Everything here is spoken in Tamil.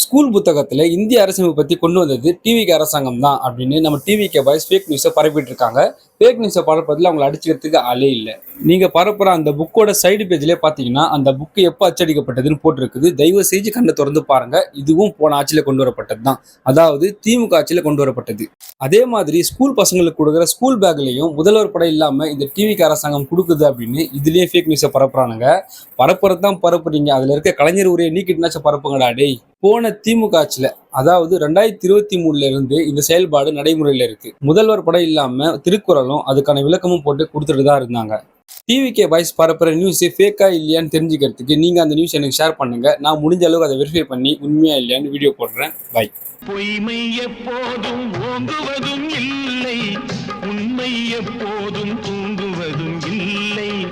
ஸ்கூல் புத்தகத்துல இந்திய அரசியலமைப்பு பத்தி கொண்டு வந்தது டிவிகே அரசாங்கம் தான் அப்படின்னு நம்ம டிவிகே பாய்ஸ் ஃபேக் நியூஸை பரப்பிட்டு இருக்காங்க. ஃபேக் நியூஸை பரப்புறதுல அவங்களை அடிச்சுக்கிறதுக்கு ஆளே இல்லை. நீங்க பரப்புற அந்த புக்கோட சைடு பேஜ்லயே பாத்தீங்கன்னா அந்த புக்கு எப்போ அச்சடிக்கப்பட்டதுன்னு போட்டிருக்குது. தயவு செஞ்சு கண்ணை திறந்து பாருங்க. இதுவும் போன ஆட்சியில கொண்டு வரப்பட்டது தான், அதாவது திமுக ஆட்சியில கொண்டு வரப்பட்டது. அதே மாதிரி ஸ்கூல் பசங்களுக்கு கொடுக்குற ஸ்கூல் பேக்லயும் முதல்வர் படம் இல்லாம இந்த டிவிகே அரசாங்கம் கொடுக்குது அப்படின்னு இதுலயே ஃபேக் நியூஸை பரப்புறானுங்க. பரப்புறது தான் பரப்புறீங்க, அதுல இருக்க கலைஞர் உரையை நீக்கிட்டுனாச்சும் பரப்புங்கடா டேய். போன திமுக ஆட்சியில, அதாவது 2023 இருந்து இந்த செயல்பாடு நடைமுறையில இருக்கு. முதல்வர் படம் இல்லாம திருக்குறளும் அதுக்கான விளக்கமும் போட்டு கொடுத்துட்டு தான் இருந்தாங்க. டிவிகே பாய்ஸ் பரப்புற நியூஸ் ஃபேக்கா இல்லையான்னு தெரிஞ்சுக்கிறதுக்கு நீங்க அந்த நியூஸ் எனக்கு ஷேர் பண்ணுங்க. நான் முடிஞ்ச அளவுக்கு அதை வெரிஃபை பண்ணி உண்மையா இல்லையான்னு வீடியோ போடுறேன். பை. பொய்மை எப்போதும் ஓங்குவதும் இல்லை, உண்மை எப்போதும்